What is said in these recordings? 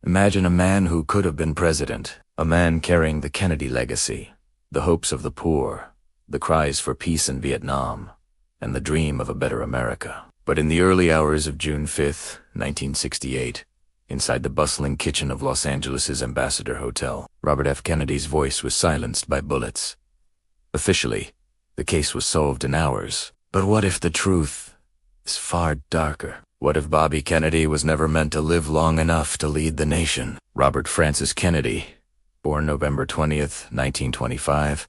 Imagine a man who could have been president, a man carrying the Kennedy legacy, the hopes of the poor, the cries for peace in Vietnam, and the dream of a better America. But in the early hours of June 5, 1968, inside the bustling kitchen of Los Angeles' Ambassador Hotel, Robert F. Kennedy's voice was silenced by bullets. Officially, the case was solved in hours. But what if the truth is far darker? What if Bobby Kennedy was never meant to live long enough to lead the nation? Robert Francis Kennedy, born November 20th, 1925,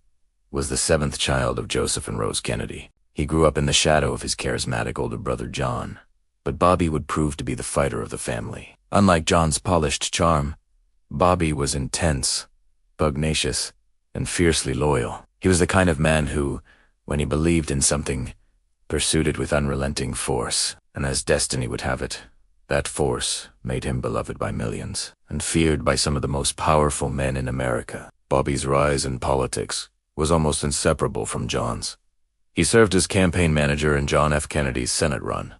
was the seventh child of Joseph and Rose Kennedy. He grew up in the shadow of his charismatic older brother John, but Bobby would prove to be the fighter of the family. Unlike John's polished charm, Bobby was intense, pugnacious, and fiercely loyal. He was the kind of man who, when he believed in something, pursued it with unrelenting force, and as destiny would have it, that force made him beloved by millions, and feared by some of the most powerful men in America. Bobby's rise in politics was almost inseparable from John's. He served as campaign manager in John F. Kennedy's Senate run,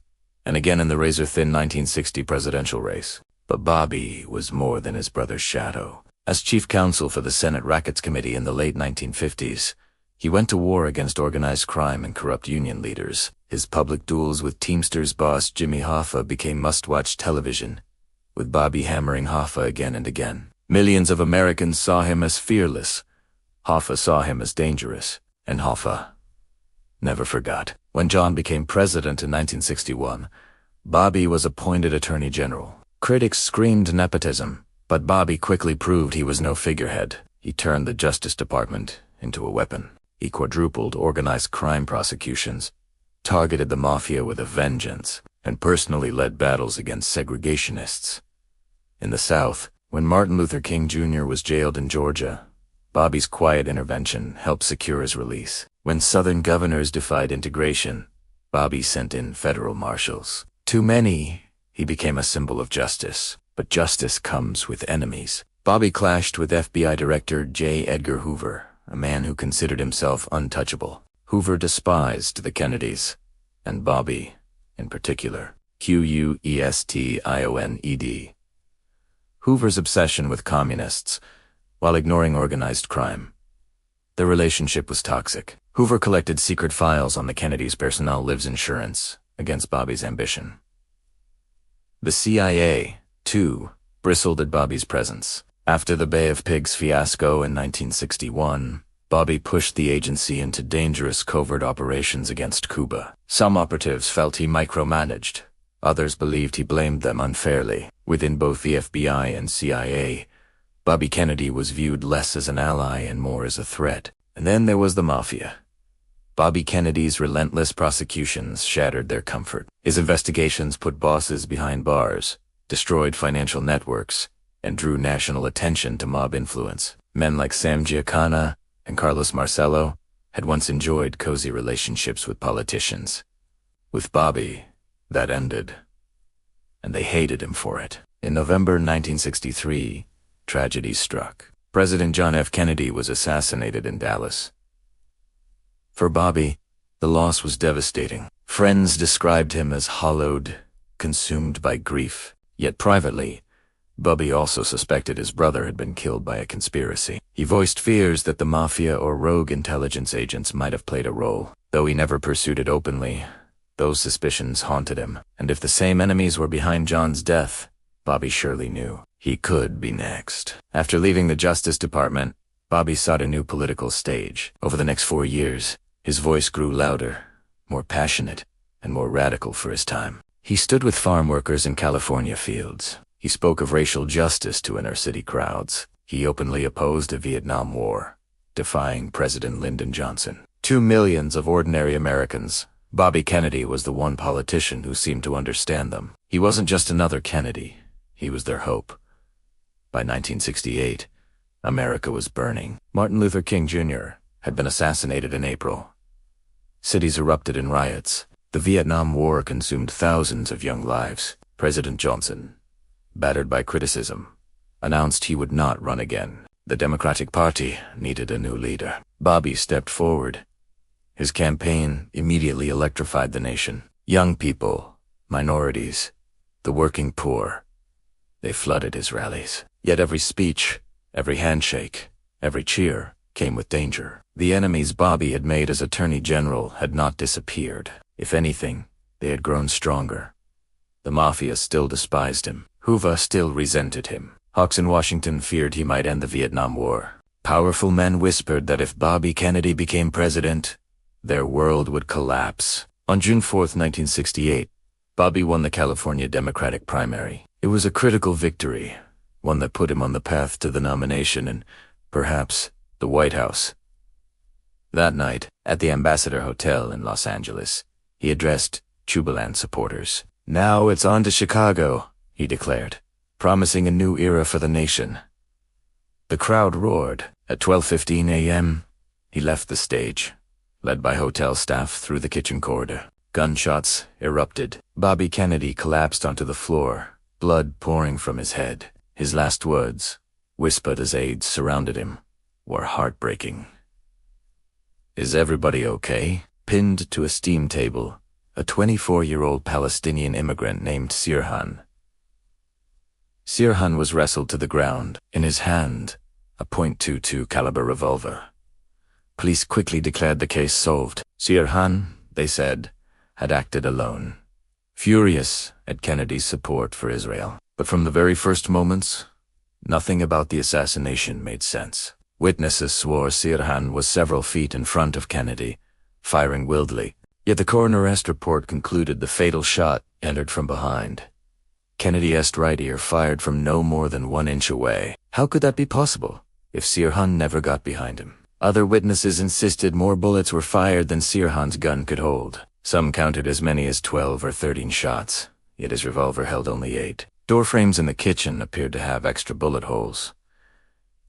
and again in the razor-thin 1960 presidential race. But Bobby was more than his brother's shadow. As chief counsel for the Senate Rackets Committee in the late 1950s, he went to war against organized crime and corrupt union leaders. His public duels with Teamsters boss Jimmy Hoffa became must-watch television, with Bobby hammering Hoffa again and again. Millions of Americans saw him as fearless. Hoffa saw him as dangerous, and Hoffa never forgot. When John became president in 1961, Bobby was appointed Attorney General. Critics screamed nepotism, but Bobby quickly proved he was no figurehead. He turned the Justice Department into a weapon. He quadrupled organized crime prosecutions, targeted the mafia with a vengeance, and personally led battles against segregationists. In the South, when Martin Luther King Jr. was jailed in Georgia, Bobby's quiet intervention helped secure his release. When Southern governors defied integration, Bobby sent in federal marshals. To many, he became a symbol of justice, but justice comes with enemies. Bobby clashed with FBI Director J. Edgar Hoover, a man who considered himself untouchable. Hoover despised the Kennedys, and Bobby in particular. Questioned. Hoover's obsession with communists, while ignoring organized crime. Their relationship was toxic. Hoover collected secret files on the Kennedys' personnel lives insurance against Bobby's ambition. The CIA, too, bristled at Bobby's presence. After the Bay of Pigs fiasco in 1961, Bobby pushed the agency into dangerous covert operations against Cuba. Some operatives felt he micromanaged. Others believed he blamed them unfairly. Within both the FBI and CIA, Bobby Kennedy was viewed less as an ally and more as a threat. And then there was the mafia. Bobby Kennedy's relentless prosecutions shattered their comfort. His investigations put bosses behind bars, destroyed financial networks, and drew national attention to mob influence. Men like Sam Giancana and Carlos Marcello had once enjoyed cozy relationships with politicians. With Bobby, that ended, and they hated him for it. In November 1963, tragedy struck. President John F. Kennedy was assassinated in Dallas. For Bobby, the loss was devastating. Friends described him as hollowed, consumed by grief. Yet privately, Bobby also suspected his brother had been killed by a conspiracy. He voiced fears that the mafia or rogue intelligence agents might have played a role. Though he never pursued it openly, those suspicions haunted him. And if the same enemies were behind John's death, Bobby surely knew he could be next. After leaving the Justice Department, Bobby sought a new political stage. Over the next 4 years, his voice grew louder, more passionate, and more radical for his time. He stood with farm workers in California fields. He spoke of racial justice to inner-city crowds. He openly opposed the Vietnam War, defying President Lyndon Johnson. To millions of ordinary Americans, Bobby Kennedy was the one politician who seemed to understand them. He wasn't just another Kennedy. He was their hope. By 1968, America was burning. Martin Luther King Jr. had been assassinated in April. Cities erupted in riots. The Vietnam War consumed thousands of young lives. President Johnson, battered by criticism, announced he would not run again. The Democratic Party needed a new leader. Bobby stepped forward. His campaign immediately electrified the nation. Young people, minorities, the working poor. They flooded his rallies. Yet every speech, every handshake, every cheer came with danger. The enemies Bobby had made as Attorney General had not disappeared. If anything, they had grown stronger. The Mafia still despised him. Hoover still resented him. Hawks in Washington feared he might end the Vietnam War. Powerful men whispered that if Bobby Kennedy became president, their world would collapse. On June 4, 1968, Bobby won the California Democratic primary. It was a critical victory, one that put him on the path to the nomination and, perhaps, the White House. That night, at the Ambassador Hotel in Los Angeles, he addressed jubilant supporters. "Now it's on to Chicago," he declared, promising a new era for the nation. The crowd roared. At 12:15 a.m., he left the stage, led by hotel staff through the kitchen corridor. Gunshots erupted. Bobby Kennedy collapsed onto the floor, blood pouring from his head. His last words, whispered as aides surrounded him, were heartbreaking. "Is everybody okay?" Pinned to a steam table, a 24-year-old Palestinian immigrant named Sirhan. Sirhan was wrestled to the ground, in his hand, a .22 caliber revolver. Police quickly declared the case solved. Sirhan, they said, had acted alone, furious at Kennedy's support for Israel. But from the very first moments, nothing about the assassination made sense. Witnesses swore Sirhan was several feet in front of Kennedy, firing wildly. Yet the coroner arrest report concluded the fatal shot entered from behind. Kennedy's right ear fired from no more than 1 inch away. How could that be possible, if Sirhan never got behind him? Other witnesses insisted more bullets were fired than Sirhan's gun could hold. Some counted as many as 12 or 13 shots, yet his revolver held only 8. Door frames in the kitchen appeared to have extra bullet holes.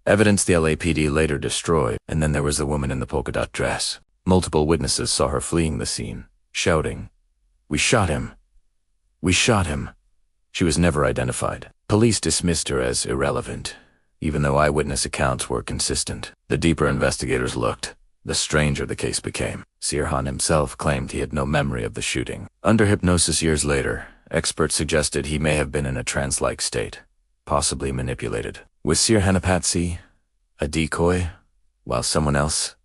Evidence the LAPD later destroyed, and then there was the woman in the polka dot dress. Multiple witnesses saw her fleeing the scene, shouting, "We shot him! We shot him!" She was never identified. Police dismissed her as irrelevant, even though eyewitness accounts were consistent. The deeper investigators looked, the stranger the case became. Sirhan himself claimed he had no memory of the shooting. Under hypnosis years later, experts suggested he may have been in a trance-like state, possibly manipulated. Was Sirhan a patsy, a decoy, while someone else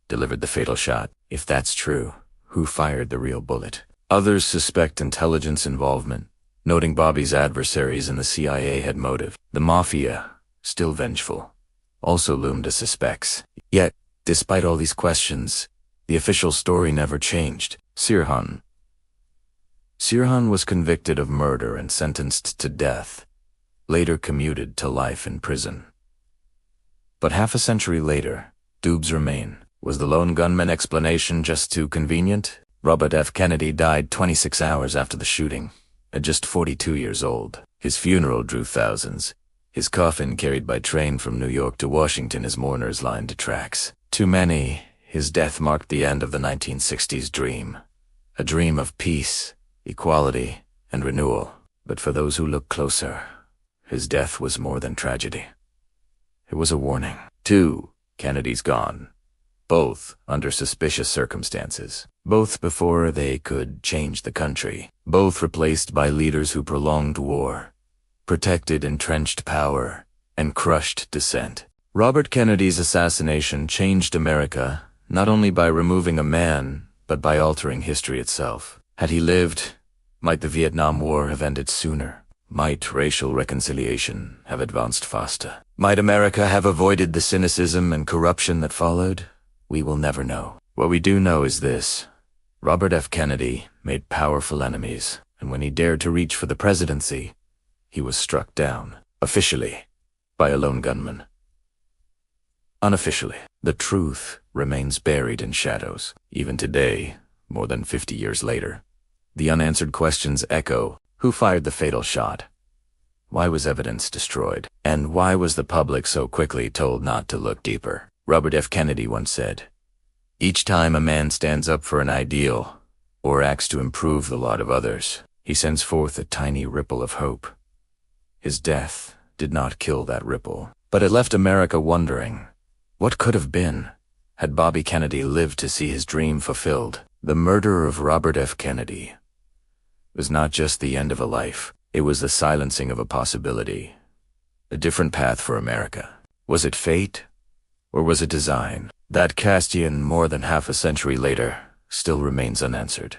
delivered the fatal shot? If that's true, who fired the real bullet? Others suspect intelligence involvement, noting Bobby's adversaries in the CIA had motive. The Mafia, still vengeful, also loomed as suspects. Yet, despite all these questions, the official story never changed. Sirhan was convicted of murder and sentenced to death, later commuted to life in prison. But half a century later, doubts remain. Was the lone gunman explanation just too convenient? Robert F. Kennedy died 26 hours after the shooting, at just 42 years old. His funeral drew thousands. His coffin carried by train from New York to Washington as mourners lined the tracks. To many, his death marked the end of the 1960s dream. A dream of peace, equality, and renewal. But for those who look closer, his death was more than tragedy. It was a warning. 2 Kennedys gone. Both under suspicious circumstances. Both before they could change the country. Both replaced by leaders who prolonged war, protected entrenched power, and crushed dissent. Robert Kennedy's assassination changed America, not only by removing a man, but by altering history itself. Had he lived, might the Vietnam War have ended sooner? Might racial reconciliation have advanced faster? Might America have avoided the cynicism and corruption that followed? We will never know. What we do know is this: Robert F. Kennedy made powerful enemies, and when he dared to reach for the presidency, he was struck down, officially, by a lone gunman. Unofficially, the truth remains buried in shadows. Even today, more than 50 years later, the unanswered questions echo. Who fired the fatal shot? Why was evidence destroyed? And why was the public so quickly told not to look deeper? Robert F. Kennedy once said, "Each time a man stands up for an ideal, or acts to improve the lot of others, he sends forth a tiny ripple of hope." His death did not kill that ripple, but it left America wondering, what could have been had Bobby Kennedy lived to see his dream fulfilled? The murder of Robert F. Kennedy was not just the end of a life. It was the silencing of a possibility, a different path for America. Was it fate, or was it design? That question, more than half a century later, still remains unanswered.